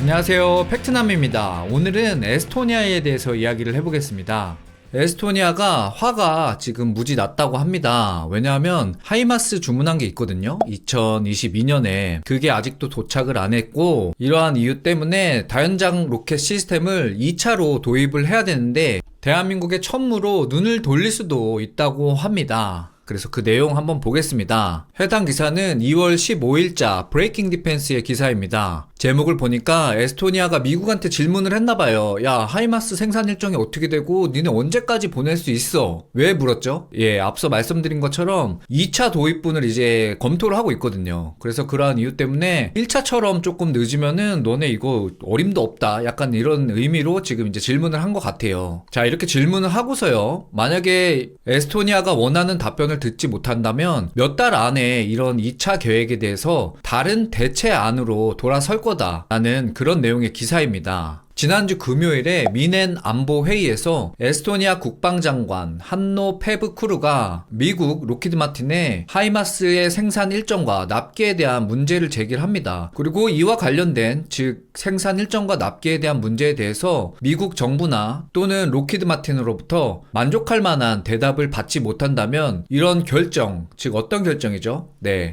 안녕하세요, 팩트남입니다. 오늘은 에스토니아에 대해서 이야기를 해보겠습니다. 에스토니아가 화가 지금 무지 낮다고 합니다. 왜냐하면 하이마스 주문한 게 있거든요. 2022년에 그게 아직도 도착을 안 했고, 이러한 이유 때문에 다연장 로켓 시스템을 2차로 도입을 해야 되는데 대한민국의 천무로 눈을 돌릴 수도 있다고 합니다. 그래서 그 내용 한번 보겠습니다. 해당 기사는 2월 15일자 브레이킹 디펜스의 기사입니다. 제목을 보니까 에스토니아가 미국한테 질문을 했나봐요. 야, 하이마스 생산 일정이 어떻게 되고 니네 언제까지 보낼 수 있어? 왜 물었죠? 앞서 말씀드린 것처럼 2차 도입분을 이제 검토를 하고 있거든요. 그래서 그러한 이유 때문에 1차처럼 조금 늦으면은 너네 이거 어림도 없다, 약간 이런 의미로 지금 이제 질문을 한 것 같아요. 자, 이렇게 질문을 하고서요, 만약에 에스토니아가 원하는 답변을 듣지 못한다면 몇 달 안에 이런 2차 계획에 대해서 다른 대체안으로 돌아설 거다라는 그런 내용의 기사입니다. 지난주 금요일에 미넨 안보회의에서 에스토니아 국방장관 한노 페브쿠르가 미국 로키드 마틴의 하이마스의 생산 일정과 납기에 대한 문제를 제기를 합니다. 그리고 이와 관련된, 즉 생산 일정과 납기에 대한 문제에 대해서 미국 정부나 또는 로키드 마틴으로부터 만족할 만한 대답을 받지 못한다면 이런 결정, 즉 어떤 결정이죠?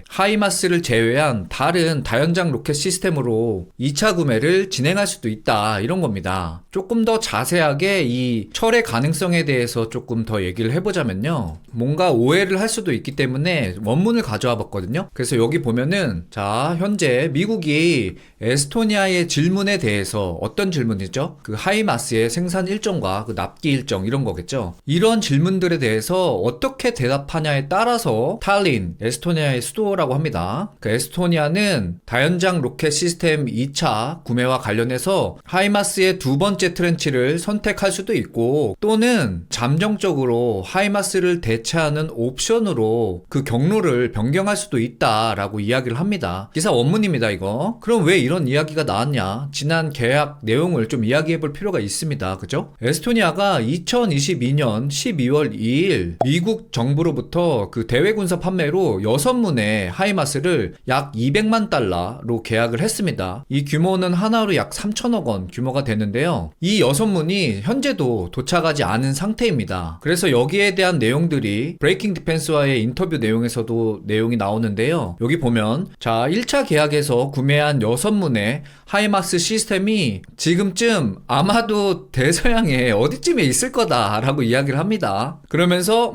하이마스를 제외한 다른 다연장 로켓 시스템으로 2차 구매를 진행할 수도 있다, 이런 겁니다. 조금 더 자세하게 이 철의 가능성에 대해서 조금 더 얘기를 해보자면요, 뭔가 오해를 할 수도 있기 때문에 원문을 가져와 봤거든요. 그래서 여기 보면은, 자, 현재 미국이 에스토니아의 질문에 대해서, 어떤 질문이죠? 그 하이마스의 생산 일정과 그 납기 일정, 이런 거겠죠. 이런 질문들에 대해서 어떻게 대답하냐에 따라서 탈린, 에스토니아의 수도라고 합니다. 그 에스토니아는 다연장 로켓 시스템 2차 구매와 관련해서 하이마스의 두 번째 트렌치를 선택할 수도 있고, 또는 잠정적으로 하이마스를 대체하는 옵션으로 그 경로를 변경할 수도 있다라고 이야기를 합니다. 기사 원문입니다, 이거. 그럼 왜 이런 이야기가 나왔냐? 지난 계약 내용을 좀 이야기해 볼 필요가 있습니다. 그죠? 에스토니아가 2022년 12월 2일 미국 정부로부터 그 대외군사 판매로 6문의 하이마스를 약 200만 달러로 계약을 했습니다. 이 규모는 하나로 약 3천억 원 규모가 되는데요. 이 6문이 현재도 도착하지 않은 상태입니다. 그래서 여기에 대한 내용들이 브레이킹 디펜스와의 인터뷰 내용에서도 내용이 나오는데요. 여기 보면, 자, 1차 계약에서 구매한 6문의 하이마스 시스템이 지금쯤 아마도 대서양에 어디쯤에 있을 거다라고 이야기를 합니다. 그러면서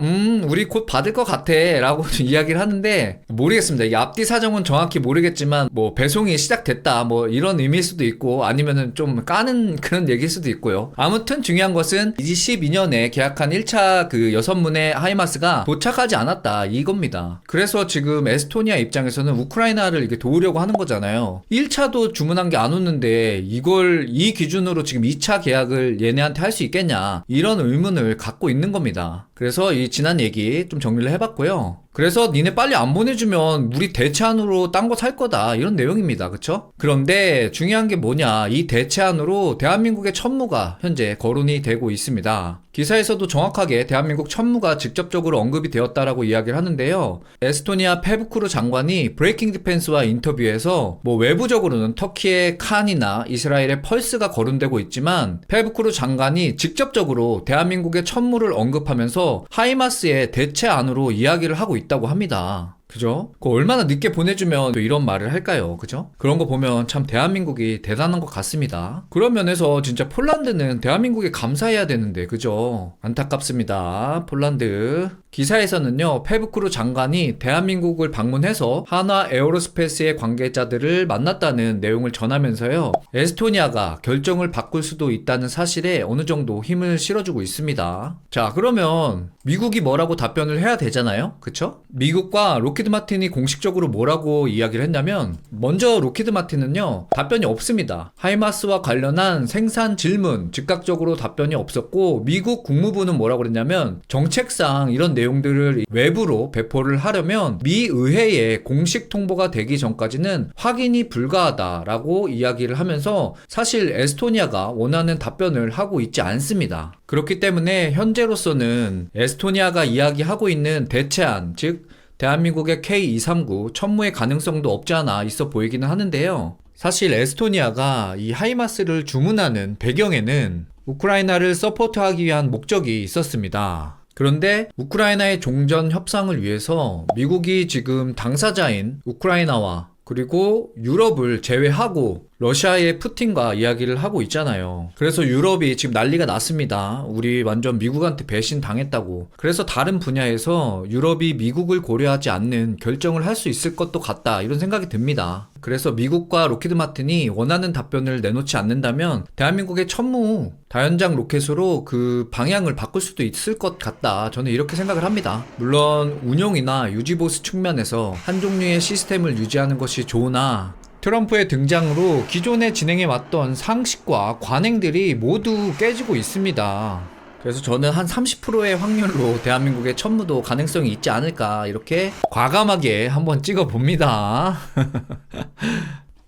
우리 곧 받을 것 같아 라고 이야기를 하는데, 모르겠습니다. 이 앞뒤 사정은 정확히 모르겠지만 뭐 배송이 시작됐다, 뭐 이런 의미일 수도 있고, 아니면은 좀 까는 그런 얘기일 수도 있고요. 아무튼 중요한 것은 2012년에 계약한 1차 그 6문의 하이마스가 도착하지 않았다, 이겁니다. 그래서 지금 에스토니아 입장에서는 우크라이나를 이렇게 도우려고 하는 거잖아요. 1차도 주문한 게 안 오는데 이걸 이 기준으로 지금 2차 계약을 얘네한테 할 수 있겠냐, 이런 의문을 갖고 있는 겁니다. 그래서 이 지난 얘기 좀 정리를 해봤고요. 그래서 니네 빨리 안 보내주면 우리 대체안으로 딴 거 살 거다, 이런 내용입니다. 그쵸? 그런데 중요한 게 뭐냐, 이 대체안으로 대한민국의 천무가 현재 거론이 되고 있습니다. 기사에서도 정확하게 대한민국 천무가 직접적으로 언급이 되었다라고 이야기를 하는데요. 에스토니아 페브쿠르 장관이 브레이킹 디펜스와 인터뷰에서 뭐 외부적으로는 터키의 칸이나 이스라엘의 펄스가 거론되고 있지만, 페브쿠르 장관이 직접적으로 대한민국의 천무를 언급하면서 하이마스의 대체안으로 이야기를 하고 있다고 합니다. 그죠? 얼마나 늦게 보내주면 또 이런 말을 할까요? 그죠? 그런 거 보면 참 대한민국이 대단한 것 같습니다. 그런 면에서 진짜 폴란드는 대한민국에 감사해야 되는데, 그죠? 안타깝습니다. 폴란드. 기사에서는요, 페브쿠르 장관이 대한민국을 방문해서 한화 에어로스페이스의 관계자들을 만났다는 내용을 전하면서요, 에스토니아가 결정을 바꿀 수도 있다는 사실에 어느 정도 힘을 실어주고 있습니다. 자, 그러면 미국이 뭐라고 답변을 해야 되잖아요? 그쵸? 미국과 로키드 마틴이 공식적으로 뭐라고 이야기를 했냐면, 먼저 로키드 마틴은요, 답변이 없습니다. 하이마스와 관련한 생산 질문 즉각적으로 답변이 없었고, 미국 국무부는 뭐라고 그랬냐면, 정책상 이런 내용들을 외부로 배포를 하려면 미 의회에 공식 통보가 되기 전까지는 확인이 불가하다라고 이야기를 하면서, 사실 에스토니아가 원하는 답변을 하고 있지 않습니다. 그렇기 때문에 현재로서는 에스토니아가 이야기하고 있는 대체안, 즉 대한민국의 K239 천무의 가능성도 없지 않아 있어 보이기는 하는데요. 사실 에스토니아가 이 하이마스를 주문하는 배경에는 우크라이나를 서포트하기 위한 목적이 있었습니다. 그런데 우크라이나의 종전 협상을 위해서 미국이 지금 당사자인 우크라이나와 그리고 유럽을 제외하고 러시아의 푸틴과 이야기를 하고 있잖아요. 그래서 유럽이 지금 난리가 났습니다. 우리 완전 미국한테 배신 당했다고. 그래서 다른 분야에서 유럽이 미국을 고려하지 않는 결정을 할 수 있을 것도 같다, 이런 생각이 듭니다. 그래서 미국과 로키드 마틴이 원하는 답변을 내놓지 않는다면 대한민국의 천무 다연장 로켓으로 그 방향을 바꿀 수도 있을 것 같다, 저는 이렇게 생각을 합니다. 물론 운용이나 유지보수 측면에서 한 종류의 시스템을 유지하는 것이 좋으나 트럼프의 등장으로 기존에 진행해왔던 상식과 관행들이 모두 깨지고 있습니다. 그래서 저는 한 30%의 확률로 대한민국의 천무도 가능성이 있지 않을까, 이렇게 과감하게 한번 찍어봅니다.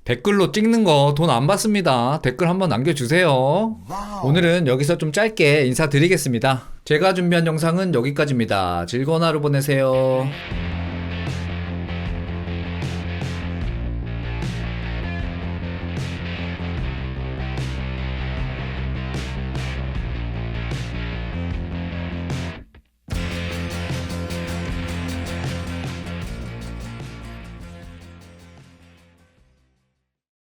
댓글로 찍는 거 돈 안 받습니다. 댓글 한번 남겨주세요. 오늘은 여기서 좀 짧게 인사드리겠습니다. 제가 준비한 영상은 여기까지입니다. 즐거운 하루 보내세요.